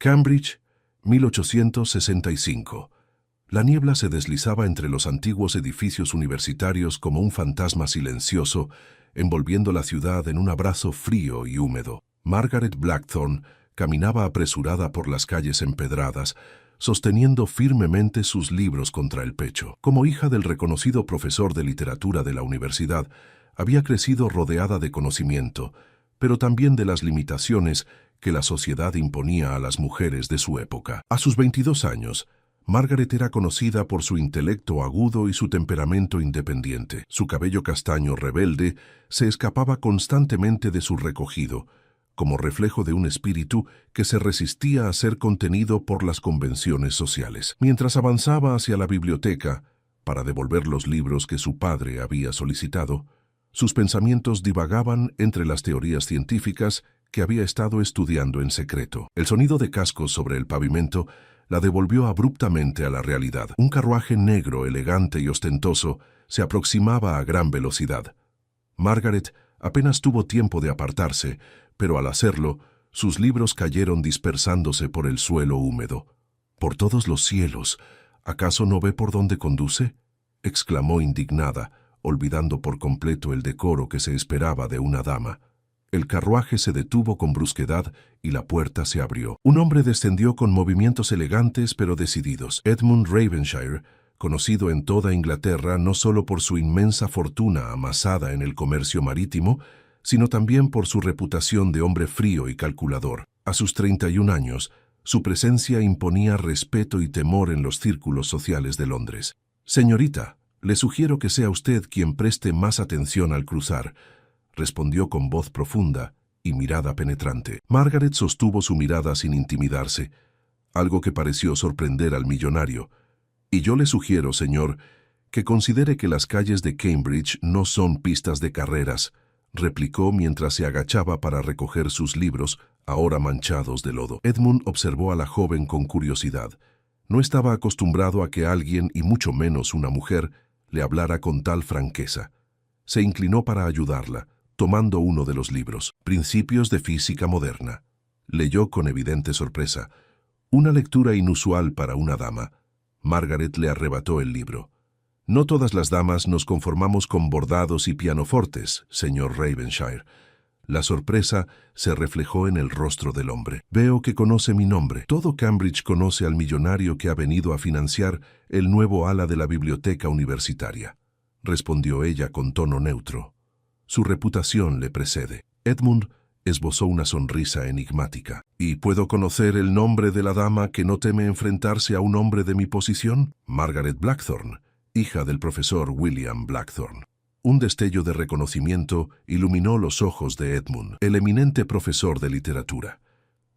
Cambridge, 1865. La niebla se deslizaba entre los antiguos edificios universitarios como un fantasma silencioso, envolviendo la ciudad en un abrazo frío y húmedo. Margaret Blackthorne caminaba apresurada por las calles empedradas, sosteniendo firmemente sus libros contra el pecho. Como hija del reconocido profesor de literatura de la universidad, había crecido rodeada de conocimiento, pero también de las limitaciones que la sociedad imponía a las mujeres de su época. A sus 22 años, Margaret era conocida por su intelecto agudo y su temperamento independiente. Su cabello castaño rebelde se escapaba constantemente de su recogido, como reflejo de un espíritu que se resistía a ser contenido por las convenciones sociales. Mientras avanzaba hacia la biblioteca, para devolver los libros que su padre había solicitado, sus pensamientos divagaban entre las teorías científicas que había estado estudiando en secreto. El sonido de cascos sobre el pavimento la devolvió abruptamente a la realidad. Un carruaje negro, elegante y ostentoso se aproximaba a gran velocidad. Margaret apenas tuvo tiempo de apartarse, pero al hacerlo, sus libros cayeron dispersándose por el suelo húmedo. «¡Por todos los cielos! ¿Acaso no ve por dónde conduce?», exclamó indignada, olvidando por completo el decoro que se esperaba de una dama. El carruaje se detuvo con brusquedad y la puerta se abrió. Un hombre descendió con movimientos elegantes pero decididos. Edmund Ravenshire, conocido en toda Inglaterra no solo por su inmensa fortuna amasada en el comercio marítimo, sino también por su reputación de hombre frío y calculador. A sus 31 años, su presencia imponía respeto y temor en los círculos sociales de Londres. «Señorita, le sugiero que sea usted quien preste más atención al cruzar», respondió con voz profunda y mirada penetrante. Margaret sostuvo su mirada sin intimidarse, algo que pareció sorprender al millonario. «Y yo le sugiero, señor, que considere que las calles de Cambridge no son pistas de carreras», replicó mientras se agachaba para recoger sus libros, ahora manchados de lodo. Edmund observó a la joven con curiosidad. No estaba acostumbrado a que alguien, y mucho menos una mujer, le hablara con tal franqueza. Se inclinó para ayudarla, tomando uno de los libros, Principios de Física Moderna. Leyó con evidente sorpresa. Una lectura inusual para una dama. Margaret le arrebató el libro. «No todas las damas nos conformamos con bordados y pianofortes, señor Ravenshire». La sorpresa se reflejó en el rostro del hombre. «Veo que conoce mi nombre. Todo Cambridge conoce al millonario que ha venido a financiar el nuevo ala de la biblioteca universitaria», respondió ella con tono neutro. «Su reputación le precede». Edmund esbozó una sonrisa enigmática. «¿Y puedo conocer el nombre de la dama que no teme enfrentarse a un hombre de mi posición?» «Margaret Blackthorne, hija del profesor William Blackthorne». Un destello de reconocimiento iluminó los ojos de Edmund. «El eminente profesor de literatura.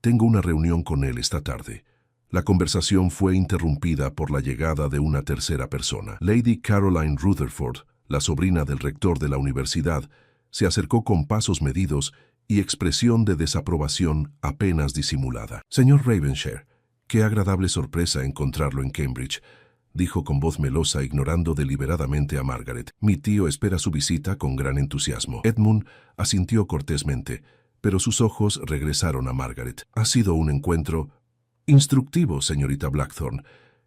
Tengo una reunión con él esta tarde». La conversación fue interrumpida por la llegada de una tercera persona. Lady Caroline Rutherford, la sobrina del rector de la universidad, se acercó con pasos medidos y expresión de desaprobación apenas disimulada. «Señor Ravenshire, qué agradable sorpresa encontrarlo en Cambridge», dijo con voz melosa, ignorando deliberadamente a Margaret. «Mi tío espera su visita con gran entusiasmo». Edmund asintió cortésmente, pero sus ojos regresaron a Margaret. «Ha sido un encuentro instructivo, señorita Blackthorne.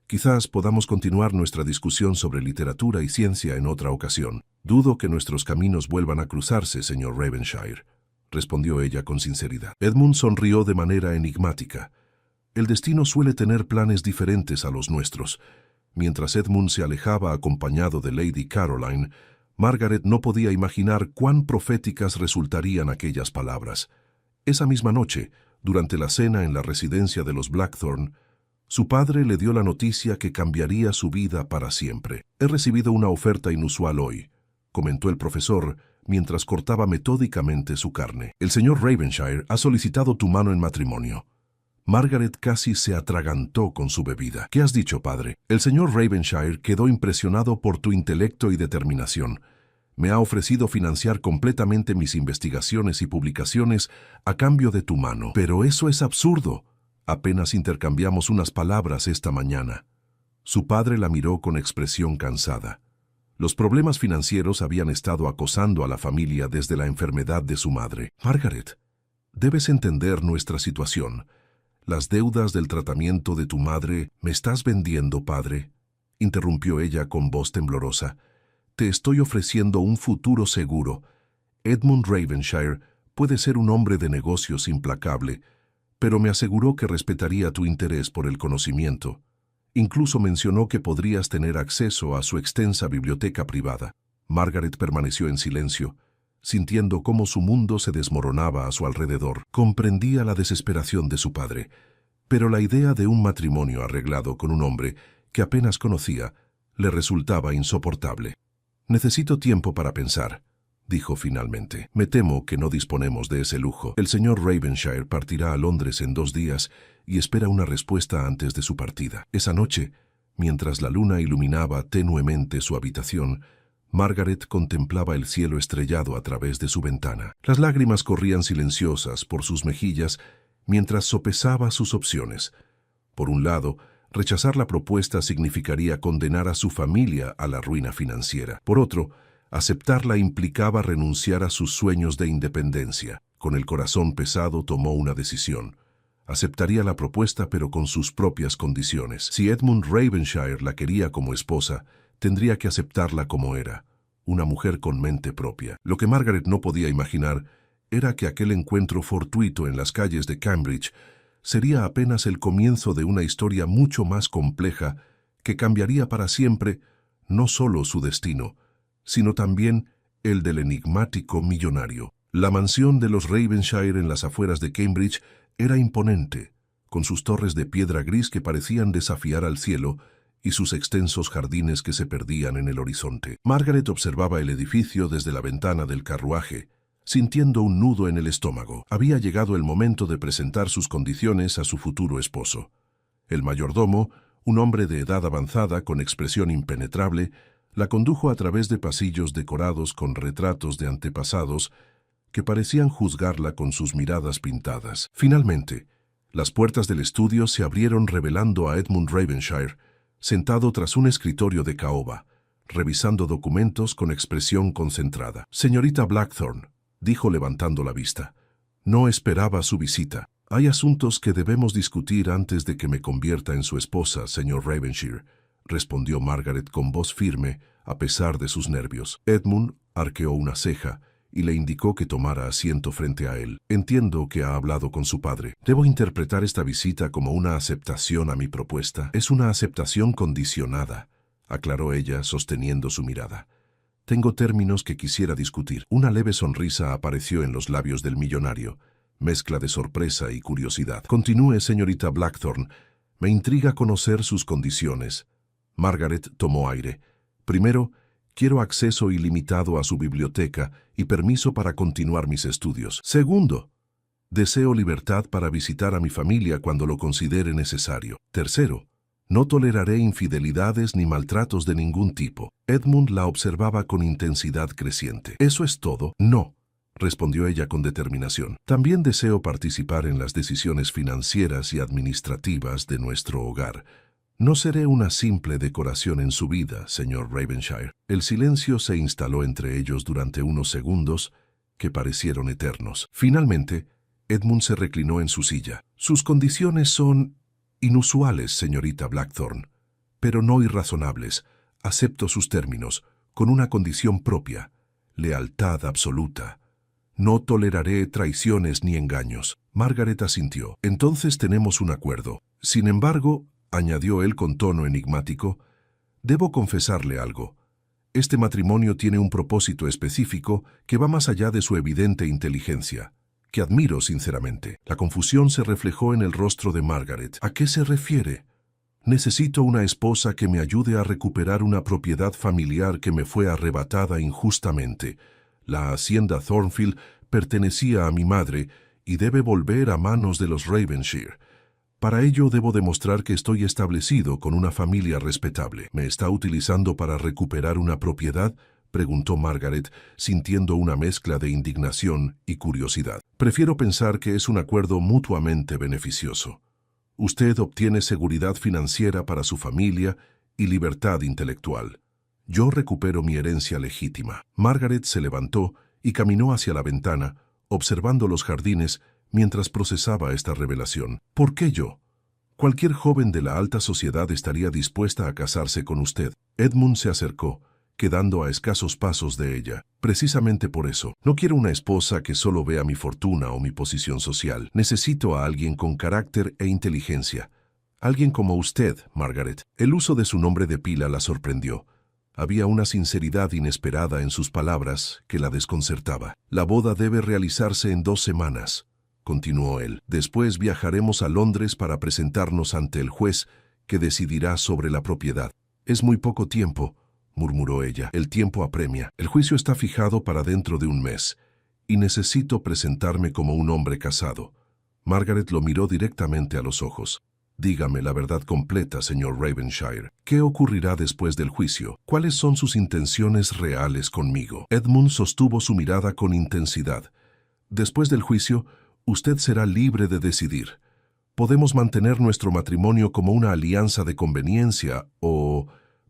Quizás podamos continuar nuestra discusión sobre literatura y ciencia en otra ocasión». «Dudo que nuestros caminos vuelvan a cruzarse, señor Ravenshire», respondió ella con sinceridad. Edmund sonrió de manera enigmática. El destino suele tener planes diferentes a los nuestros. Mientras Edmund se alejaba acompañado de Lady Caroline, Margaret no podía imaginar cuán proféticas resultarían aquellas palabras. Esa misma noche, durante la cena en la residencia de los Blackthorne, su padre le dio la noticia que cambiaría su vida para siempre. «He recibido una oferta inusual hoy», comentó el profesor mientras cortaba metódicamente su carne. «El señor Ravenshire ha solicitado tu mano en matrimonio». Margaret casi se atragantó con su bebida. «¿Qué has dicho, padre?» «El señor Ravenshire quedó impresionado por tu intelecto y determinación. Me ha ofrecido financiar completamente mis investigaciones y publicaciones a cambio de tu mano». «Pero eso es absurdo». «Apenas intercambiamos unas palabras esta mañana». Su padre la miró con expresión cansada. Los problemas financieros habían estado acosando a la familia desde la enfermedad de su madre. «Margaret, debes entender nuestra situación. Las deudas del tratamiento de tu madre. ¿Me estás vendiendo, padre?, interrumpió ella con voz temblorosa. Te estoy ofreciendo un futuro seguro. Edmund Ravenshire puede ser un hombre de negocios implacable, pero me aseguró que respetaría tu interés por el conocimiento. Incluso mencionó que podrías tener acceso a su extensa biblioteca privada. Margaret permaneció en silencio, sintiendo cómo su mundo se desmoronaba a su alrededor. Comprendía la desesperación de su padre, pero la idea de un matrimonio arreglado con un hombre que apenas conocía le resultaba insoportable. «Necesito tiempo para pensar», dijo finalmente. «Me temo que no disponemos de ese lujo. El señor Ravenshire partirá a Londres en 2 días y espera una respuesta antes de su partida». Esa noche, mientras la luna iluminaba tenuemente su habitación, Margaret contemplaba el cielo estrellado a través de su ventana. Las lágrimas corrían silenciosas por sus mejillas mientras sopesaba sus opciones. Por un lado, rechazar la propuesta significaría condenar a su familia a la ruina financiera. Por otro, aceptarla implicaba renunciar a sus sueños de independencia. Con el corazón pesado tomó una decisión. Aceptaría la propuesta, pero con sus propias condiciones. Si Edmund Ravenshire la quería como esposa, tendría que aceptarla como era, una mujer con mente propia. Lo que Margaret no podía imaginar era que aquel encuentro fortuito en las calles de Cambridge sería apenas el comienzo de una historia mucho más compleja que cambiaría para siempre no solo su destino, sino también el del enigmático millonario. La mansión de los Ravenshire en las afueras de Cambridge era imponente, con sus torres de piedra gris que parecían desafiar al cielo y sus extensos jardines que se perdían en el horizonte. Margaret observaba el edificio desde la ventana del carruaje, sintiendo un nudo en el estómago. Había llegado el momento de presentar sus condiciones a su futuro esposo. El mayordomo, un hombre de edad avanzada con expresión impenetrable, la condujo a través de pasillos decorados con retratos de antepasados que parecían juzgarla con sus miradas pintadas. Finalmente, las puertas del estudio se abrieron revelando a Edmund Ravenshire, sentado tras un escritorio de caoba, revisando documentos con expresión concentrada. «Señorita Blackthorne», dijo levantando la vista. «No esperaba su visita. Hay asuntos que debemos discutir antes de que me convierta en su esposa, señor Ravenshire», respondió Margaret con voz firme, a pesar de sus nervios. Edmund arqueó una ceja y le indicó que tomara asiento frente a él. «Entiendo que ha hablado con su padre. ¿Debo interpretar esta visita como una aceptación a mi propuesta?» «Es una aceptación condicionada», aclaró ella, sosteniendo su mirada. «Tengo términos que quisiera discutir». Una leve sonrisa apareció en los labios del millonario, mezcla de sorpresa y curiosidad. «Continúe, señorita Blackthorne. Me intriga conocer sus condiciones». Margaret tomó aire. «Primero, quiero acceso ilimitado a su biblioteca y permiso para continuar mis estudios. Segundo, deseo libertad para visitar a mi familia cuando lo considere necesario. Tercero, no toleraré infidelidades ni maltratos de ningún tipo». Edmund la observaba con intensidad creciente. «¿Eso es todo?» «No», respondió ella con determinación. «También deseo participar en las decisiones financieras y administrativas de nuestro hogar. No seré una simple decoración en su vida, señor Ravenshire». El silencio se instaló entre ellos durante unos segundos que parecieron eternos. Finalmente, Edmund se reclinó en su silla. «Sus condiciones son inusuales, señorita Blackthorne, pero no irrazonables. Acepto sus términos, con una condición propia: lealtad absoluta. No toleraré traiciones ni engaños». Margaret asintió. «Entonces tenemos un acuerdo. Sin embargo», añadió él con tono enigmático, «debo confesarle algo. Este matrimonio tiene un propósito específico que va más allá de su evidente inteligencia, que admiro sinceramente». La confusión se reflejó en el rostro de Margaret. «¿A qué se refiere?» «Necesito una esposa que me ayude a recuperar una propiedad familiar que me fue arrebatada injustamente. La hacienda Thornfield pertenecía a mi madre y debe volver a manos de los Ravenshire. Para ello debo demostrar que estoy establecido con una familia respetable». «¿Me está utilizando para recuperar una propiedad?», preguntó Margaret, sintiendo una mezcla de indignación y curiosidad. «Prefiero pensar que es un acuerdo mutuamente beneficioso. Usted obtiene seguridad financiera para su familia y libertad intelectual. Yo recupero mi herencia legítima». Margaret se levantó y caminó hacia la ventana, observando los jardines mientras procesaba esta revelación. ¿Por qué yo? Cualquier joven de la alta sociedad estaría dispuesta a casarse con usted. Edmund se acercó, quedando a escasos pasos de ella. Precisamente por eso, no quiero una esposa que solo vea mi fortuna o mi posición social. Necesito a alguien con carácter e inteligencia. Alguien como usted, Margaret. El uso de su nombre de pila la sorprendió. Había una sinceridad inesperada en sus palabras que la desconcertaba. La boda debe realizarse en 2 semanas, continuó él. Después viajaremos a Londres para presentarnos ante el juez que decidirá sobre la propiedad. Es muy poco tiempo, murmuró ella. El tiempo apremia. El juicio está fijado para dentro de 1 mes, y necesito presentarme como un hombre casado. Margaret lo miró directamente a los ojos. Dígame la verdad completa, señor Ravenshire. ¿Qué ocurrirá después del juicio? ¿Cuáles son sus intenciones reales conmigo? Edmund sostuvo su mirada con intensidad. Después del juicio, usted será libre de decidir. Podemos mantener nuestro matrimonio como una alianza de conveniencia o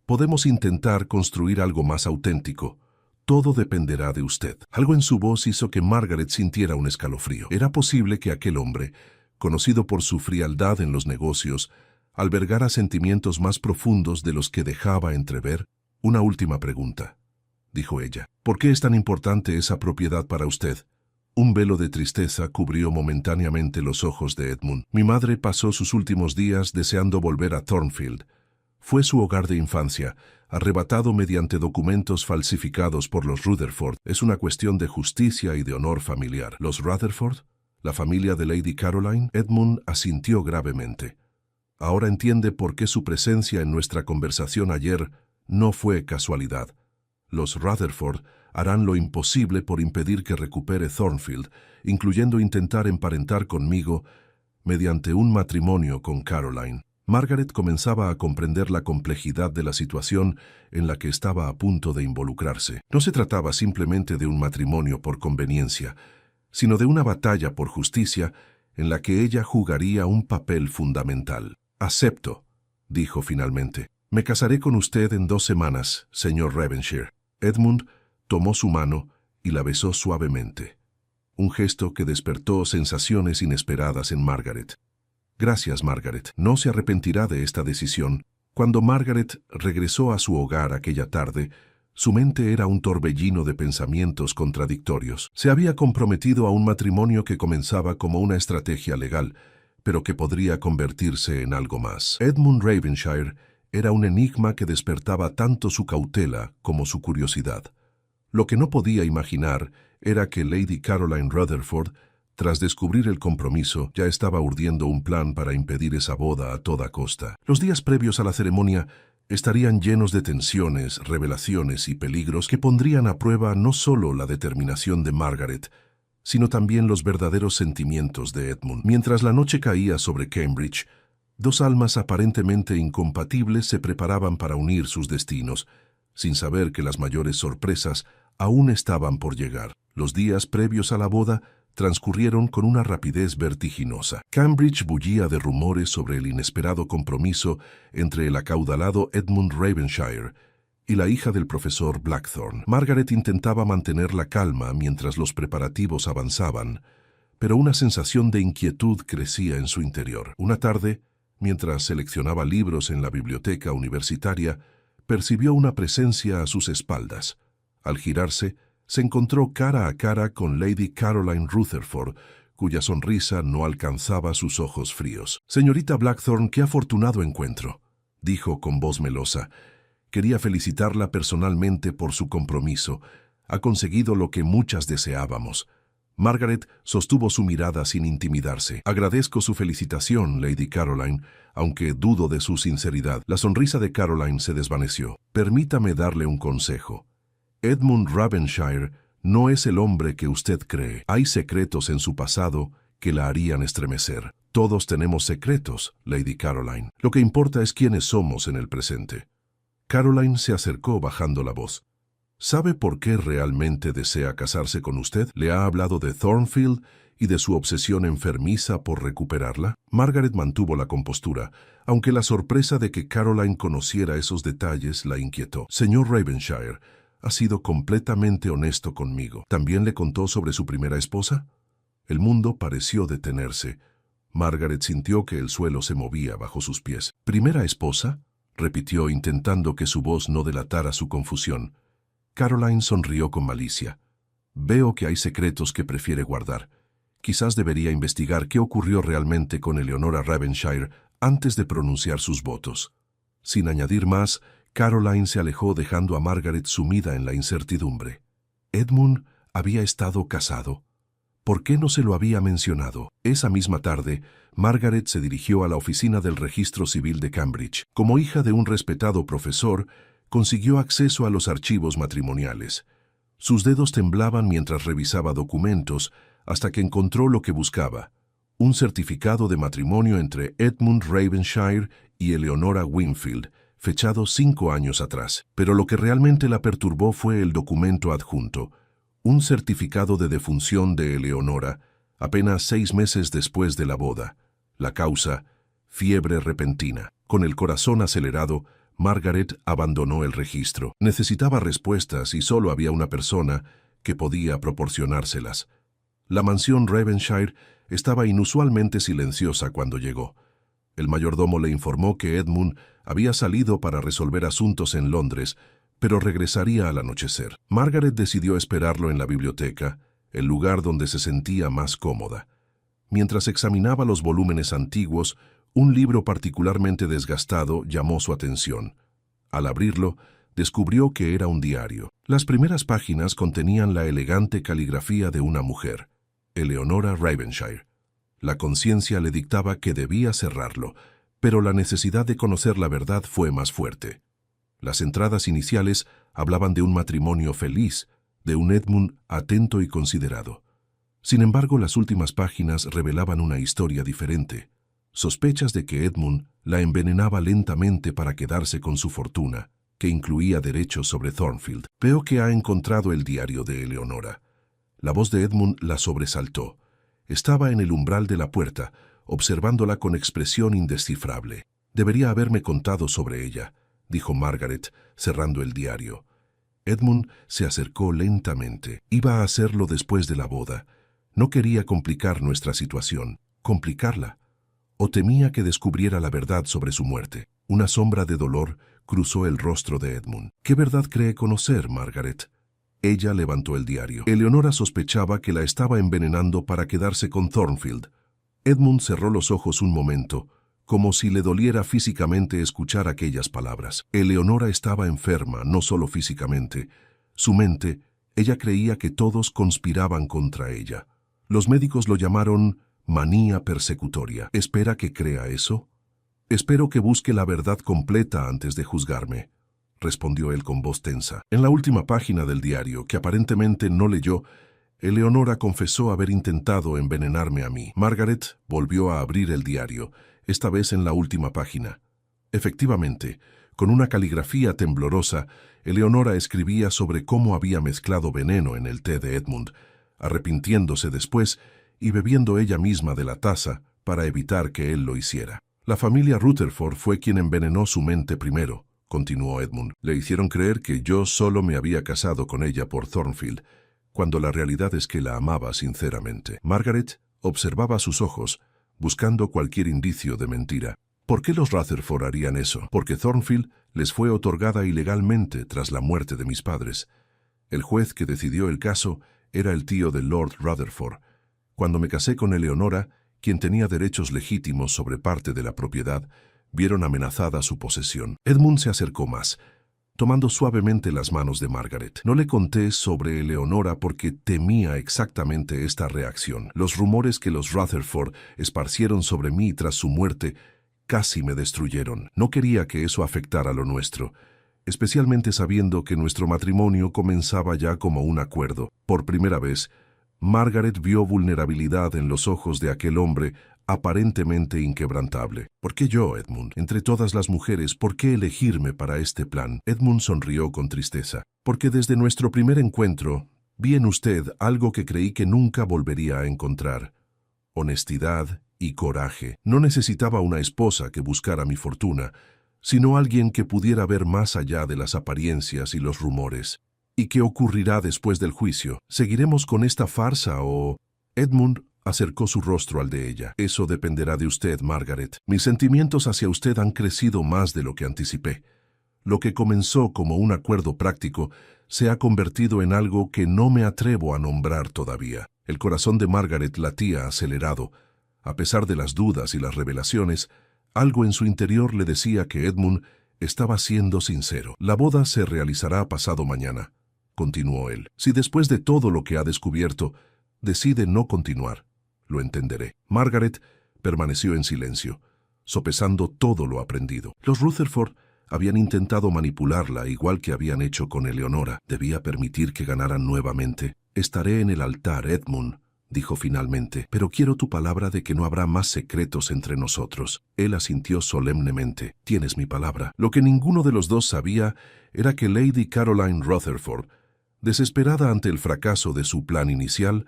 podemos intentar construir algo más auténtico. Todo dependerá de usted. Algo en su voz hizo que Margaret sintiera un escalofrío. Era posible que aquel hombre, conocido por su frialdad en los negocios, albergara sentimientos más profundos de los que dejaba entrever. Una última pregunta, dijo ella. ¿Por qué es tan importante esa propiedad para usted? Un velo de tristeza cubrió momentáneamente los ojos de Edmund. Mi madre pasó sus últimos días deseando volver a Thornfield. Fue su hogar de infancia, arrebatado mediante documentos falsificados por los Rutherford. Es una cuestión de justicia y de honor familiar. ¿Los Rutherford? ¿La familia de Lady Caroline? Edmund asintió gravemente. Ahora entiende por qué su presencia en nuestra conversación ayer no fue casualidad. Los Rutherford harán lo imposible por impedir que recupere Thornfield, incluyendo intentar emparentar conmigo mediante un matrimonio con Caroline. Margaret comenzaba a comprender la complejidad de la situación en la que estaba a punto de involucrarse. No se trataba simplemente de un matrimonio por conveniencia, sino de una batalla por justicia en la que ella jugaría un papel fundamental. «Acepto», dijo finalmente. «Me casaré con usted en 2 semanas, señor Ravenshire». Edmund tomó su mano y la besó suavemente. Un gesto que despertó sensaciones inesperadas en Margaret. «Gracias, Margaret. No se arrepentirá de esta decisión». Cuando Margaret regresó a su hogar aquella tarde, su mente era un torbellino de pensamientos contradictorios. Se había comprometido a un matrimonio que comenzaba como una estrategia legal, pero que podría convertirse en algo más. Edmund Ravenshire era un enigma que despertaba tanto su cautela como su curiosidad. Lo que no podía imaginar era que Lady Caroline Rutherford, tras descubrir el compromiso, ya estaba urdiendo un plan para impedir esa boda a toda costa. Los días previos a la ceremonia estarían llenos de tensiones, revelaciones y peligros que pondrían a prueba no solo la determinación de Margaret, sino también los verdaderos sentimientos de Edmund. Mientras la noche caía sobre Cambridge, 2 almas aparentemente incompatibles se preparaban para unir sus destinos, sin saber que las mayores sorpresas aún estaban por llegar. Los días previos a la boda transcurrieron con una rapidez vertiginosa. Cambridge bullía de rumores sobre el inesperado compromiso entre el acaudalado Edmund Ravenshire y la hija del profesor Blackthorne. Margaret intentaba mantener la calma mientras los preparativos avanzaban, pero una sensación de inquietud crecía en su interior. Una tarde, mientras seleccionaba libros en la biblioteca universitaria, percibió una presencia a sus espaldas. Al girarse, se encontró cara a cara con Lady Caroline Rutherford, cuya sonrisa no alcanzaba sus ojos fríos. «Señorita Blackthorne, qué afortunado encuentro», dijo con voz melosa. «Quería felicitarla personalmente por su compromiso. Ha conseguido lo que muchas deseábamos». Margaret sostuvo su mirada sin intimidarse. «Agradezco su felicitación, Lady Caroline, aunque dudo de su sinceridad». La sonrisa de Caroline se desvaneció. «Permítame darle un consejo. Edmund Ravenshire no es el hombre que usted cree. Hay secretos en su pasado que la harían estremecer. Todos tenemos secretos, Lady Caroline. Lo que importa es quiénes somos en el presente». Caroline se acercó bajando la voz. «¿Sabe por qué realmente desea casarse con usted? ¿Le ha hablado de Thornfield y de su obsesión enfermiza por recuperarla?» Margaret mantuvo la compostura, aunque la sorpresa de que Caroline conociera esos detalles la inquietó. «Señor Ravenshire, ha sido completamente honesto conmigo. ¿También le contó sobre su primera esposa?» El mundo pareció detenerse. Margaret sintió que el suelo se movía bajo sus pies. ¿Primera esposa?, repitió, intentando que su voz no delatara su confusión. Caroline sonrió con malicia. Veo que hay secretos que prefiere guardar. Quizás debería investigar qué ocurrió realmente con Eleonora Ravenshire antes de pronunciar sus votos. Sin añadir más, Caroline se alejó dejando a Margaret sumida en la incertidumbre. Edmund había estado casado. ¿Por qué no se lo había mencionado? Esa misma tarde, Margaret se dirigió a la oficina del Registro Civil de Cambridge. Como hija de un respetado profesor, consiguió acceso a los archivos matrimoniales. Sus dedos temblaban mientras revisaba documentos hasta que encontró lo que buscaba: un certificado de matrimonio entre Edmund Ravenshire y Eleonora Winfield, fechado 5 años atrás. Pero lo que realmente la perturbó fue el documento adjunto: un certificado de defunción de Eleonora, apenas 6 meses después de la boda. La causa: fiebre repentina. Con el corazón acelerado, Margaret abandonó el registro. Necesitaba respuestas y solo había una persona que podía proporcionárselas. La mansión Ravenshire estaba inusualmente silenciosa cuando llegó. El mayordomo le informó que Edmund había salido para resolver asuntos en Londres, pero regresaría al anochecer. Margaret decidió esperarlo en la biblioteca, el lugar donde se sentía más cómoda. Mientras examinaba los volúmenes antiguos, un libro particularmente desgastado llamó su atención. Al abrirlo, descubrió que era un diario. Las primeras páginas contenían la elegante caligrafía de una mujer, Eleonora Ravenshire. La conciencia le dictaba que debía cerrarlo, pero la necesidad de conocer la verdad fue más fuerte. Las entradas iniciales hablaban de un matrimonio feliz, de un Edmund atento y considerado. Sin embargo, las últimas páginas revelaban una historia diferente. Sospechas de que Edmund la envenenaba lentamente para quedarse con su fortuna, que incluía derechos sobre Thornfield. Veo que ha encontrado el diario de Eleonora. La voz de Edmund la sobresaltó. Estaba en el umbral de la puerta, observándola con expresión indescifrable. Debería haberme contado sobre ella, dijo Margaret, cerrando el diario. Edmund se acercó lentamente. Iba a hacerlo después de la boda. No quería complicar nuestra situación, complicarla. O temía que descubriera la verdad sobre su muerte. Una sombra de dolor cruzó el rostro de Edmund. ¿Qué verdad cree conocer, Margaret? Ella levantó el diario. Eleonora sospechaba que la estaba envenenando para quedarse con Thornfield. Edmund cerró los ojos un momento, como si le doliera físicamente escuchar aquellas palabras. Eleonora estaba enferma, no solo físicamente. Su mente, ella creía que todos conspiraban contra ella. Los médicos lo llamaron manía persecutoria. ¿Espera que crea eso? Espero que busque la verdad completa antes de juzgarme, respondió él con voz tensa. En la última página del diario, que aparentemente no leyó, Eleonora confesó haber intentado envenenarme a mí. Margaret volvió a abrir el diario, esta vez en la última página. Efectivamente, con una caligrafía temblorosa, Eleonora escribía sobre cómo había mezclado veneno en el té de Edmund, arrepintiéndose después y bebiendo ella misma de la taza para evitar que él lo hiciera. La familia Rutherford fue quien envenenó su mente primero, continuó Edmund. Le hicieron creer que yo solo me había casado con ella por Thornfield, cuando la realidad es que la amaba sinceramente. Margaret observaba sus ojos, buscando cualquier indicio de mentira. ¿Por qué los Rutherford harían eso? Porque Thornfield les fue otorgada ilegalmente tras la muerte de mis padres. El juez que decidió el caso era el tío de Lord Rutherford. Cuando me casé con Eleonora, quien tenía derechos legítimos sobre parte de la propiedad, vieron amenazada su posesión. Edmund se acercó más, tomando suavemente las manos de Margaret. No le conté sobre Eleonora porque temía exactamente esta reacción. Los rumores que los Rutherford esparcieron sobre mí tras su muerte casi me destruyeron. No quería que eso afectara lo nuestro, especialmente sabiendo que nuestro matrimonio comenzaba ya como un acuerdo. Por primera vez, Margaret vio vulnerabilidad en los ojos de aquel hombre aparentemente inquebrantable. ¿Por qué yo, Edmund? Entre todas las mujeres, ¿por qué elegirme para este plan? Edmund sonrió con tristeza. Porque desde nuestro primer encuentro vi en usted algo que creí que nunca volvería a encontrar: honestidad y coraje. No necesitaba una esposa que buscara mi fortuna, sino alguien que pudiera ver más allá de las apariencias y los rumores. ¿Y qué ocurrirá después del juicio? ¿Seguiremos con esta farsa o...? Edmund Acercó su rostro al de ella. Eso dependerá de usted, Margaret. Mis sentimientos hacia usted han crecido más de lo que anticipé. Lo que comenzó como un acuerdo práctico se ha convertido en algo que no me atrevo a nombrar todavía. El corazón de Margaret latía acelerado. A pesar de las dudas y las revelaciones, algo en su interior le decía que Edmund estaba siendo sincero. La boda se realizará pasado mañana, continuó él. Si después de todo lo que ha descubierto, decide no continuar, lo entenderé. Margaret permaneció en silencio, sopesando todo lo aprendido. Los Rutherford habían intentado manipularla igual que habían hecho con Eleonora. Debía permitir que ganaran nuevamente. Estaré en el altar, Edmund, dijo finalmente, pero quiero tu palabra de que no habrá más secretos entre nosotros. Él asintió solemnemente. Tienes mi palabra. Lo que ninguno de los dos sabía era que Lady Caroline Rutherford, desesperada ante el fracaso de su plan inicial,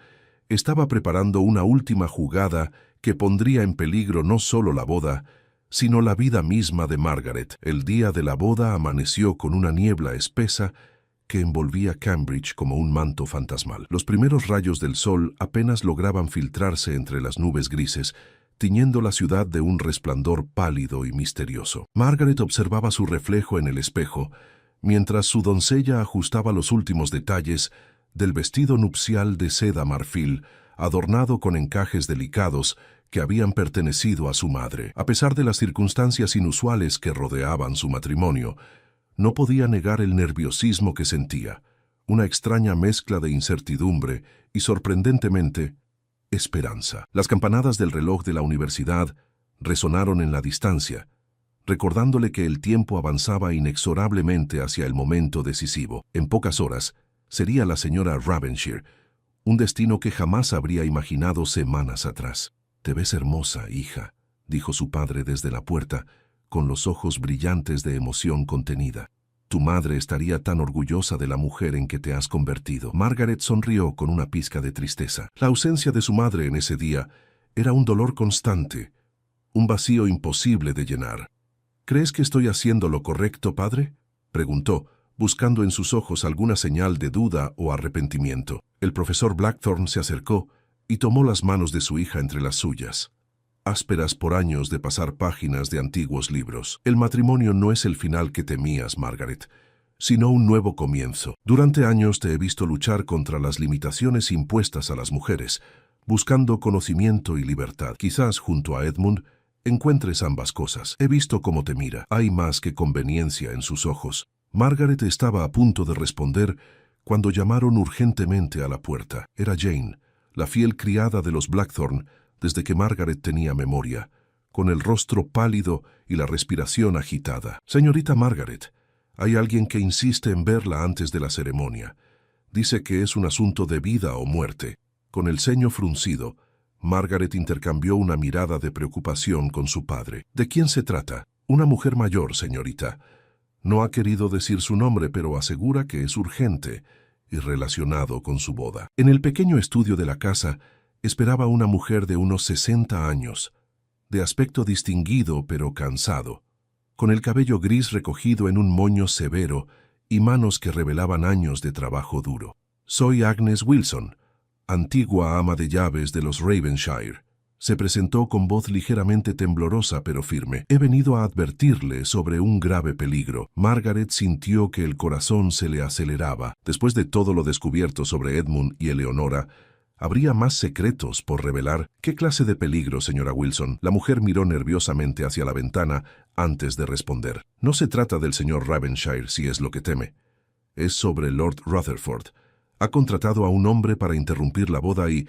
estaba preparando una última jugada que pondría en peligro no solo la boda, sino la vida misma de Margaret. El día de la boda amaneció con una niebla espesa que envolvía Cambridge como un manto fantasmal. Los primeros rayos del sol apenas lograban filtrarse entre las nubes grises, tiñendo la ciudad de un resplandor pálido y misterioso. Margaret observaba su reflejo en el espejo, mientras su doncella ajustaba los últimos detalles del vestido nupcial de seda marfil, adornado con encajes delicados que habían pertenecido a su madre. A pesar de las circunstancias inusuales que rodeaban su matrimonio, no podía negar el nerviosismo que sentía, una extraña mezcla de incertidumbre y, sorprendentemente, esperanza. Las campanadas del reloj de la universidad resonaron en la distancia, recordándole que el tiempo avanzaba inexorablemente hacia el momento decisivo. En pocas horas, sería la señora Ravensshire, un destino que jamás habría imaginado semanas atrás. «Te ves hermosa, hija», dijo su padre desde la puerta, con los ojos brillantes de emoción contenida. «Tu madre estaría tan orgullosa de la mujer en que te has convertido». Margaret sonrió con una pizca de tristeza. La ausencia de su madre en ese día era un dolor constante, un vacío imposible de llenar. «¿Crees que estoy haciendo lo correcto, padre?», preguntó, buscando en sus ojos alguna señal de duda o arrepentimiento. El profesor Blackthorne se acercó y tomó las manos de su hija entre las suyas, ásperas por años de pasar páginas de antiguos libros. «El matrimonio no es el final que temías, Margaret, sino un nuevo comienzo. Durante años te he visto luchar contra las limitaciones impuestas a las mujeres, buscando conocimiento y libertad. Quizás junto a Edmund encuentres ambas cosas. He visto cómo te mira. Hay más que conveniencia en sus ojos». Margaret estaba a punto de responder cuando llamaron urgentemente a la puerta. Era Jane, la fiel criada de los Blackthorne desde que Margaret tenía memoria, con el rostro pálido y la respiración agitada. «Señorita Margaret, hay alguien que insiste en verla antes de la ceremonia. Dice que es un asunto de vida o muerte». Con el ceño fruncido, Margaret intercambió una mirada de preocupación con su padre. «¿De quién se trata?» «Una mujer mayor, señorita. No ha querido decir su nombre, pero asegura que es urgente y relacionado con su boda». En el pequeño estudio de la casa esperaba una mujer de unos 60 años, de aspecto distinguido pero cansado, con el cabello gris recogido en un moño severo y manos que revelaban años de trabajo duro. «Soy Agnes Wilson, antigua ama de llaves de los Ravensshire», se presentó con voz ligeramente temblorosa pero firme. «He venido a advertirle sobre un grave peligro». Margaret sintió que el corazón se le aceleraba. Después de todo lo descubierto sobre Edmund y Eleonora, ¿habría más secretos por revelar? «¿Qué clase de peligro, señora Wilson?». La mujer miró nerviosamente hacia la ventana antes de responder. «No se trata del señor Ravensshire, si es lo que teme. Es sobre Lord Rutherford. Ha contratado a un hombre para interrumpir la boda y...».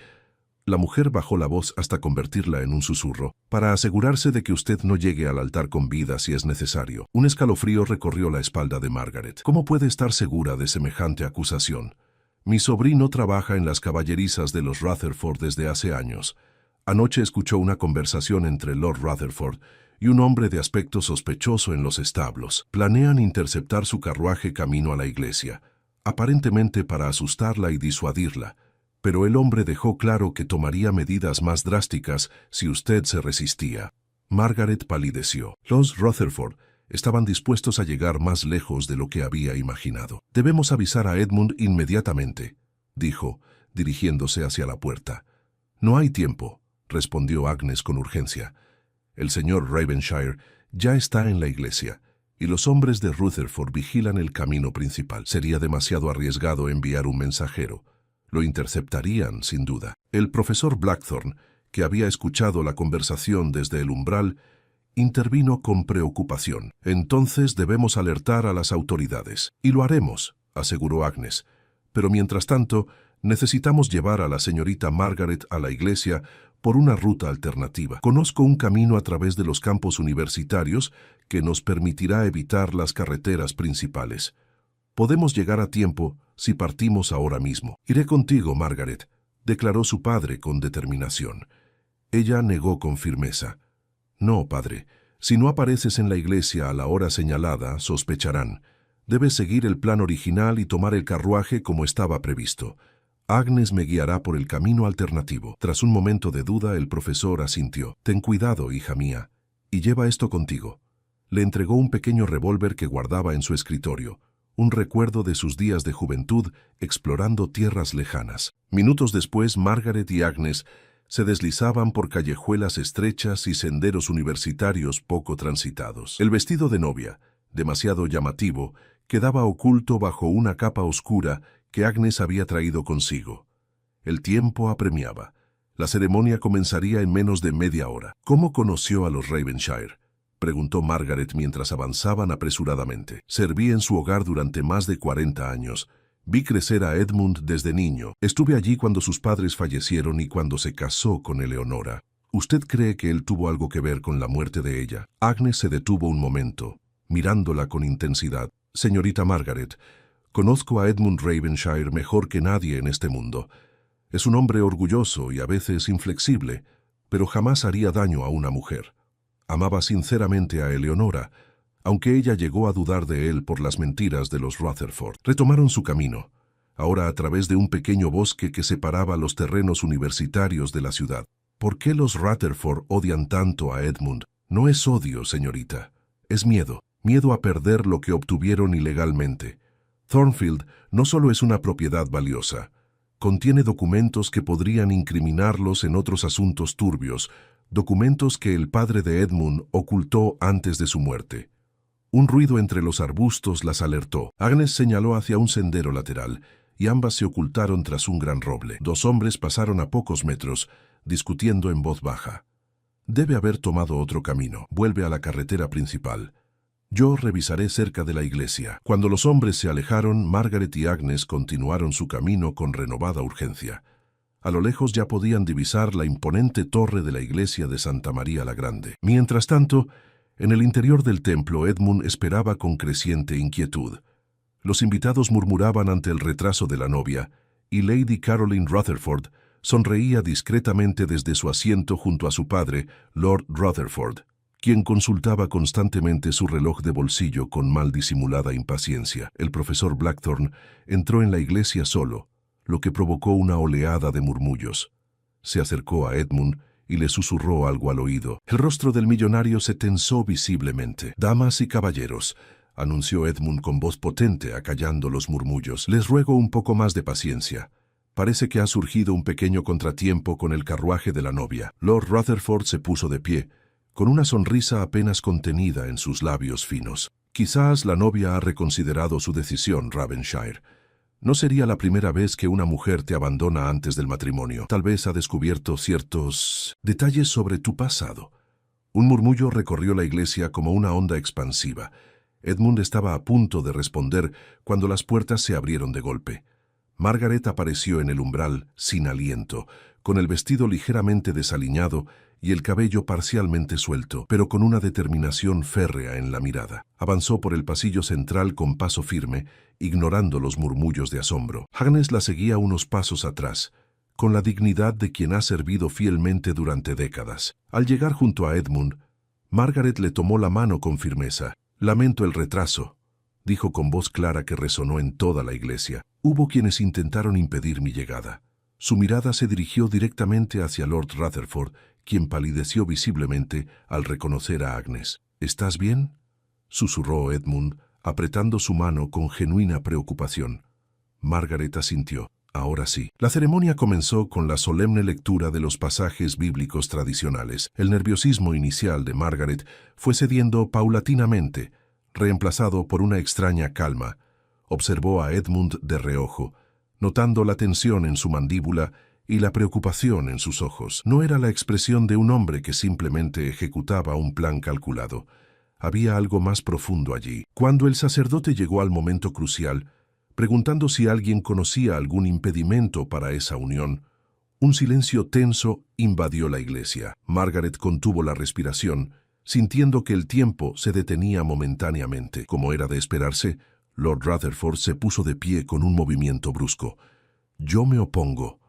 La mujer bajó la voz hasta convertirla en un susurro. «Para asegurarse de que usted no llegue al altar con vida si es necesario». Un escalofrío recorrió la espalda de Margaret. «¿Cómo puede estar segura de semejante acusación? Mi sobrino trabaja en las caballerizas de los Rutherford desde hace años. Anoche escuchó una conversación entre Lord Rutherford y un hombre de aspecto sospechoso en los establos. Planean interceptar su carruaje camino a la iglesia, aparentemente para asustarla y disuadirla. Pero el hombre dejó claro que tomaría medidas más drásticas si usted se resistía». Margaret palideció. Los Rutherford estaban dispuestos a llegar más lejos de lo que había imaginado. «Debemos avisar a Edmund inmediatamente», dijo, dirigiéndose hacia la puerta. No hay tiempo, respondió Agnes con urgencia. El señor Ravenshire ya está en la iglesia, y los hombres de Rutherford vigilan el camino principal. Sería demasiado arriesgado enviar un mensajero. Lo interceptarían, sin duda. El profesor Blackthorne, que había escuchado la conversación desde el umbral, intervino con preocupación. Entonces debemos alertar a las autoridades. Y lo haremos, aseguró Agnes. Pero mientras tanto, necesitamos llevar a la señorita Margaret a la iglesia por una ruta alternativa. Conozco un camino a través de los campos universitarios que nos permitirá evitar las carreteras principales. Podemos llegar a tiempo si partimos ahora mismo. Iré contigo, Margaret, declaró su padre con determinación. Ella negó con firmeza. No, padre, si no apareces en la iglesia a la hora señalada, sospecharán. Debes seguir el plan original y tomar el carruaje como estaba previsto. Agnes me guiará por el camino alternativo. Tras un momento de duda, el profesor asintió. Ten cuidado, hija mía, y lleva esto contigo. Le entregó un pequeño revólver que guardaba en su escritorio, un recuerdo de sus días de juventud explorando tierras lejanas. Minutos después, Margaret y Agnes se deslizaban por callejuelas estrechas y senderos universitarios poco transitados. El vestido de novia, demasiado llamativo, quedaba oculto bajo una capa oscura que Agnes había traído consigo. El tiempo apremiaba. La ceremonia comenzaría en menos de media hora. ¿Cómo conoció a los Ravenshire?, preguntó Margaret mientras avanzaban apresuradamente. Serví en su hogar durante más de 40 años. Vi crecer a Edmund desde niño. Estuve allí cuando sus padres fallecieron y cuando se casó con Eleonora. ¿Usted cree que él tuvo algo que ver con la muerte de ella? Agnes se detuvo un momento, mirándola con intensidad. Señorita Margaret, conozco a Edmund Ravenshire mejor que nadie en este mundo. Es un hombre orgulloso y a veces inflexible, pero jamás haría daño a una mujer. Amaba sinceramente a Eleonora, aunque ella llegó a dudar de él por las mentiras de los Rutherford. Retomaron su camino, ahora a través de un pequeño bosque que separaba los terrenos universitarios de la ciudad. ¿Por qué los Rutherford odian tanto a Edmund? No es odio, señorita. Es miedo. Miedo a perder lo que obtuvieron ilegalmente. Thornfield no solo es una propiedad valiosa, contiene documentos que podrían incriminarlos en otros asuntos turbios, documentos que el padre de Edmund ocultó antes de su muerte. Un ruido entre los arbustos las alertó. Agnes señaló hacia un sendero lateral, y ambas se ocultaron tras un gran roble. Dos hombres pasaron a pocos metros, discutiendo en voz baja. Debe haber tomado otro camino. Vuelve a la carretera principal. Yo revisaré cerca de la iglesia. Cuando los hombres se alejaron, Margaret y Agnes continuaron su camino con renovada urgencia. A lo lejos ya podían divisar la imponente torre de la iglesia de Santa María la Grande. Mientras tanto, en el interior del templo, Edmund esperaba con creciente inquietud. Los invitados murmuraban ante el retraso de la novia, y Lady Caroline Rutherford sonreía discretamente desde su asiento junto a su padre, Lord Rutherford, quien consultaba constantemente su reloj de bolsillo con mal disimulada impaciencia. El profesor Blackthorne entró en la iglesia solo, lo que provocó una oleada de murmullos. Se acercó a Edmund y le susurró algo al oído. El rostro del millonario se tensó visiblemente. «Damas y caballeros», anunció Edmund con voz potente, acallando los murmullos, «les ruego un poco más de paciencia. Parece que ha surgido un pequeño contratiempo con el carruaje de la novia». Lord Rutherford se puso de pie, con una sonrisa apenas contenida en sus labios finos. «Quizás la novia ha reconsiderado su decisión, Ravenshire. No sería la primera vez que una mujer te abandona antes del matrimonio. Tal vez ha descubierto ciertos detalles sobre tu pasado». Un murmullo recorrió la iglesia como una onda expansiva. Edmund estaba a punto de responder cuando las puertas se abrieron de golpe. Margaret apareció en el umbral, sin aliento, con el vestido ligeramente desaliñado y el cabello parcialmente suelto, pero con una determinación férrea en la mirada. Avanzó por el pasillo central con paso firme, ignorando los murmullos de asombro. Agnes la seguía unos pasos atrás, con la dignidad de quien ha servido fielmente durante décadas. Al llegar junto a Edmund, Margaret le tomó la mano con firmeza. «Lamento el retraso», dijo con voz clara que resonó en toda la iglesia. «Hubo quienes intentaron impedir mi llegada». Su mirada se dirigió directamente hacia Lord Rutherford, quien palideció visiblemente al reconocer a Agnes. «¿Estás bien?», susurró Edmund, apretando su mano con genuina preocupación. Margaret asintió. Ahora sí. La ceremonia comenzó con la solemne lectura de los pasajes bíblicos tradicionales. El nerviosismo inicial de Margaret fue cediendo paulatinamente, reemplazado por una extraña calma. Observó a Edmund de reojo, notando la tensión en su mandíbula y la preocupación en sus ojos. No era la expresión de un hombre que simplemente ejecutaba un plan calculado. Había algo más profundo allí. Cuando el sacerdote llegó al momento crucial, preguntando si alguien conocía algún impedimento para esa unión, un silencio tenso invadió la iglesia. Margaret contuvo la respiración, sintiendo que el tiempo se detenía momentáneamente. Como era de esperarse, Lord Rutherford se puso de pie con un movimiento brusco. «Yo me opongo»,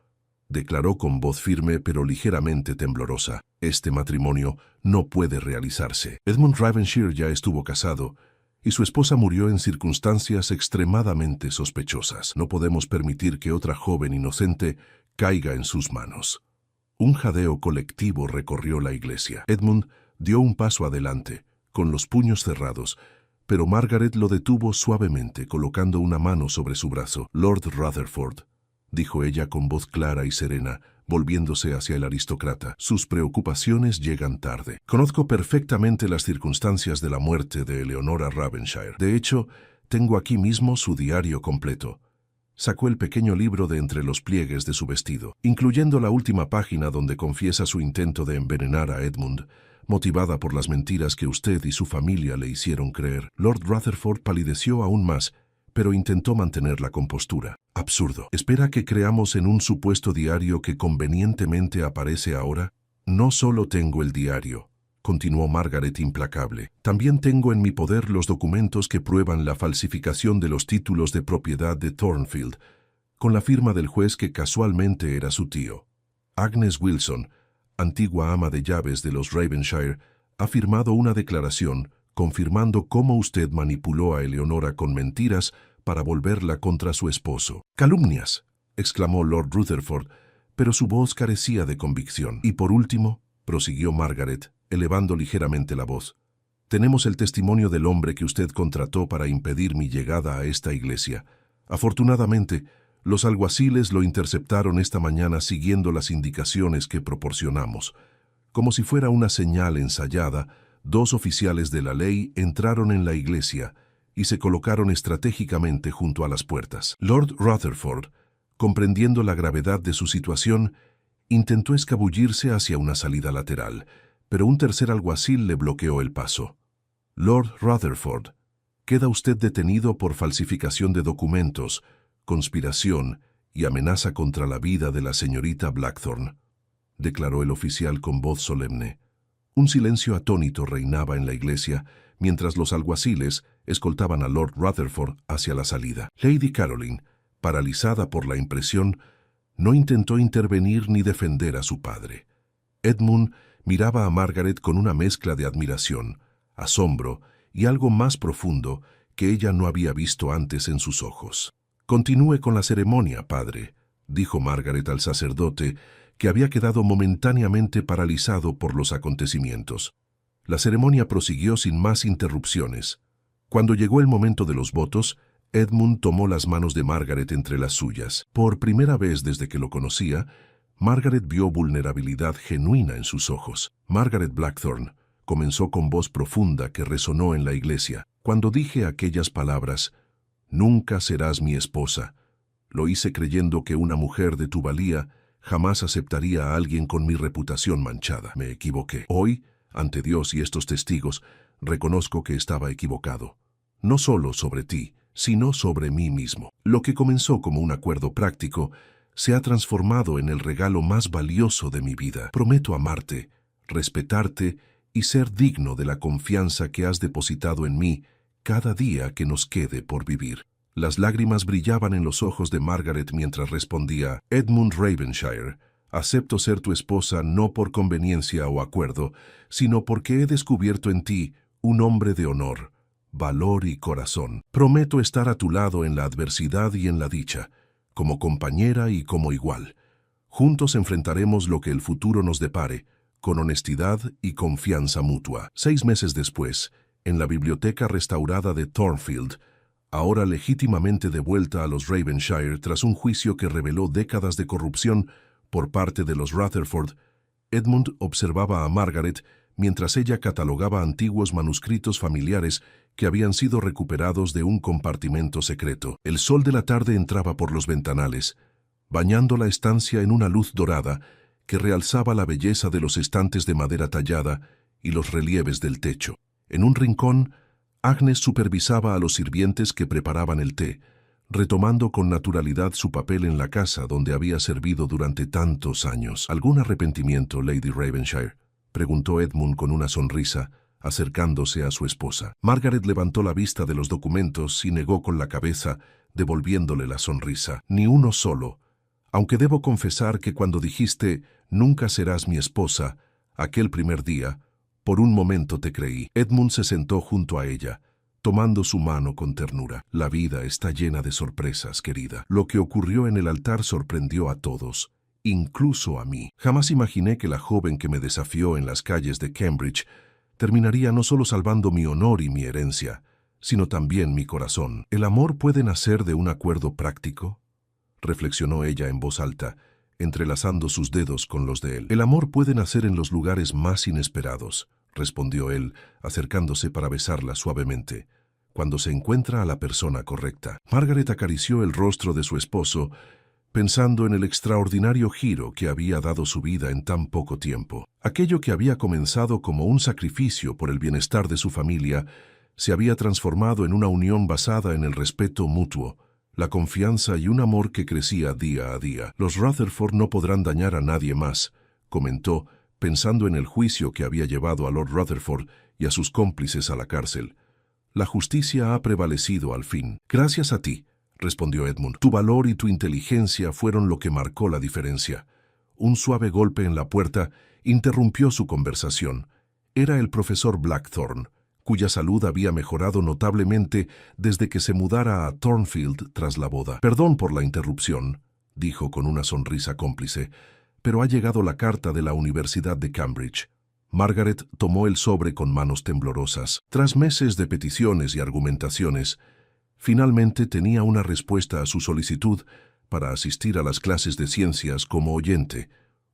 declaró con voz firme pero ligeramente temblorosa. «Este matrimonio no puede realizarse». Edmund Ravenshire ya estuvo casado, y su esposa murió en circunstancias extremadamente sospechosas. No podemos permitir que otra joven inocente caiga en sus manos. Un jadeo colectivo recorrió la iglesia. Edmund dio un paso adelante, con los puños cerrados, pero Margaret lo detuvo suavemente, colocando una mano sobre su brazo. «Lord Rutherford», dijo ella con voz clara y serena, volviéndose hacia el aristócrata. «Sus preocupaciones llegan tarde. Conozco perfectamente las circunstancias de la muerte de Eleonora Ravenshire. De hecho, tengo aquí mismo su diario completo». Sacó el pequeño libro de entre los pliegues de su vestido, incluyendo la última página donde confiesa su intento de envenenar a Edmund, motivada por las mentiras que usted y su familia le hicieron creer. Lord Rutherford palideció aún más, pero intentó mantener la compostura. «Absurdo. ¿Espera que creamos en un supuesto diario que convenientemente aparece ahora?» «No solo tengo el diario», continuó Margaret implacable. «También tengo en mi poder los documentos que prueban la falsificación de los títulos de propiedad de Thornfield, con la firma del juez que casualmente era su tío. Agnes Wilson, antigua ama de llaves de los Ravenshire, ha firmado una declaración confirmando cómo usted manipuló a Eleonora con mentiras para volverla contra su esposo». «¡Calumnias!», exclamó Lord Rutherford, pero su voz carecía de convicción. «Y por último», prosiguió Margaret, elevando ligeramente la voz, «tenemos el testimonio del hombre que usted contrató para impedir mi llegada a esta iglesia. Afortunadamente, los alguaciles lo interceptaron esta mañana siguiendo las indicaciones que proporcionamos. Como si fuera una señal ensayada, 2 oficiales de la ley entraron en la iglesia y se colocaron estratégicamente junto a las puertas. Lord Rutherford, comprendiendo la gravedad de su situación, intentó escabullirse hacia una salida lateral, pero un tercer alguacil le bloqueó el paso. «Lord Rutherford, queda usted detenido por falsificación de documentos, conspiración y amenaza contra la vida de la señorita Blackthorne», declaró el oficial con voz solemne. Un silencio atónito reinaba en la iglesia, mientras los alguaciles escoltaban a Lord Rutherford hacia la salida. Lady Caroline, paralizada por la impresión, no intentó intervenir ni defender a su padre. Edmund miraba a Margaret con una mezcla de admiración, asombro y algo más profundo que ella no había visto antes en sus ojos. «Continúe con la ceremonia, padre», dijo Margaret al sacerdote, que había quedado momentáneamente paralizado por los acontecimientos. La ceremonia prosiguió sin más interrupciones. Cuando llegó el momento de los votos, Edmund tomó las manos de Margaret entre las suyas. Por primera vez desde que lo conocía, Margaret vio vulnerabilidad genuina en sus ojos. «Margaret Blackthorne», comenzó con voz profunda que resonó en la iglesia. «Cuando dije aquellas palabras, nunca serás mi esposa, lo hice creyendo que una mujer de tu valía jamás aceptaría a alguien con mi reputación manchada. Me equivoqué. Hoy, ante Dios y estos testigos, reconozco que estaba equivocado. No solo sobre ti, sino sobre mí mismo. Lo que comenzó como un acuerdo práctico se ha transformado en el regalo más valioso de mi vida. Prometo amarte, respetarte y ser digno de la confianza que has depositado en mí cada día que nos quede por vivir». Las lágrimas brillaban en los ojos de Margaret mientras respondía: «Edmund Ravenshire, acepto ser tu esposa no por conveniencia o acuerdo, sino porque he descubierto en ti un hombre de honor, valor y corazón. Prometo estar a tu lado en la adversidad y en la dicha, como compañera y como igual. Juntos enfrentaremos lo que el futuro nos depare, con honestidad y confianza mutua». 6 meses después, en la biblioteca restaurada de Thornfield, ahora legítimamente devuelta a los Ravenshire tras un juicio que reveló décadas de corrupción por parte de los Rutherford, Edmund observaba a Margaret mientras ella catalogaba antiguos manuscritos familiares que habían sido recuperados de un compartimento secreto. El sol de la tarde entraba por los ventanales, bañando la estancia en una luz dorada que realzaba la belleza de los estantes de madera tallada y los relieves del techo. En un rincón, Agnes supervisaba a los sirvientes que preparaban el té, retomando con naturalidad su papel en la casa donde había servido durante tantos años. ¿Algún arrepentimiento, Lady Ravenshire?, preguntó Edmund con una sonrisa, acercándose a su esposa. Margaret levantó la vista de los documentos y negó con la cabeza, devolviéndole la sonrisa. Ni uno solo, aunque debo confesar que cuando dijiste «nunca serás mi esposa», aquel primer día, por un momento te creí. Edmund se sentó junto a ella, tomando su mano con ternura. La vida está llena de sorpresas, querida. Lo que ocurrió en el altar sorprendió a todos, incluso a mí. Jamás imaginé que la joven que me desafió en las calles de Cambridge terminaría no solo salvando mi honor y mi herencia, sino también mi corazón. ¿El amor puede nacer de un acuerdo práctico?, reflexionó ella en voz alta, entrelazando sus dedos con los de él. El amor puede nacer en los lugares más inesperados, respondió él, acercándose para besarla suavemente, cuando se encuentra a la persona correcta. Margaret acarició el rostro de su esposo, pensando en el extraordinario giro que había dado su vida en tan poco tiempo. Aquello que había comenzado como un sacrificio por el bienestar de su familia se había transformado en una unión basada en el respeto mutuo, la confianza y un amor que crecía día a día. Los Rutherford no podrán dañar a nadie más, comentó, pensando en el juicio que había llevado a Lord Rutherford y a sus cómplices a la cárcel. La justicia ha prevalecido al fin. Gracias a ti, respondió Edmund. Tu valor y tu inteligencia fueron lo que marcó la diferencia. Un suave golpe en la puerta interrumpió su conversación. Era el profesor Blackthorne, cuya salud había mejorado notablemente desde que se mudara a Thornfield tras la boda. Perdón por la interrupción, dijo con una sonrisa cómplice, pero ha llegado la carta de la Universidad de Cambridge. Margaret tomó el sobre con manos temblorosas. Tras meses de peticiones y argumentaciones, finalmente tenía una respuesta a su solicitud para asistir a las clases de ciencias como oyente,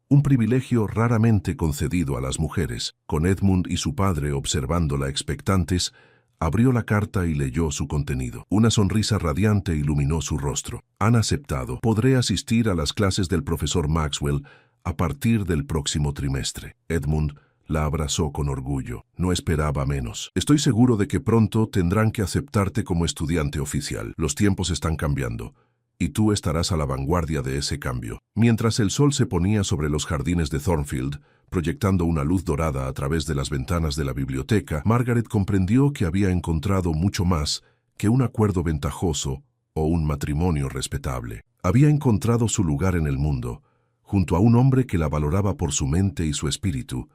un privilegio raramente concedido a las mujeres. Con Edmund y su padre observándola expectantes, abrió la carta y leyó su contenido. Una sonrisa radiante iluminó su rostro. Han aceptado. Podré asistir a las clases del profesor Maxwell a partir del próximo trimestre. Edmund la abrazó con orgullo. No esperaba menos. Estoy seguro de que pronto tendrán que aceptarte como estudiante oficial. Los tiempos están cambiando, y tú estarás a la vanguardia de ese cambio. Mientras el sol se ponía sobre los jardines de Thornfield, proyectando una luz dorada a través de las ventanas de la biblioteca, Margaret comprendió que había encontrado mucho más que un acuerdo ventajoso o un matrimonio respetable. Había encontrado su lugar en el mundo, junto a un hombre que la valoraba por su mente y su espíritu,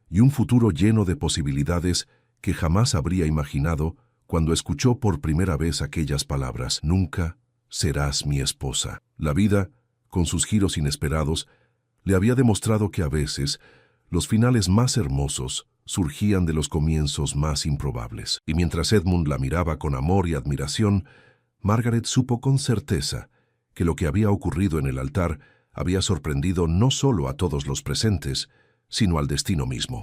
y un futuro lleno de posibilidades que jamás habría imaginado cuando escuchó por primera vez aquellas palabras: «Nunca serás mi esposa». La vida, con sus giros inesperados, le había demostrado que a veces los finales más hermosos surgían de los comienzos más improbables. Y mientras Edmund la miraba con amor y admiración, Margaret supo con certeza que lo que había ocurrido en el altar había sorprendido no solo a todos los presentes, sino al destino mismo.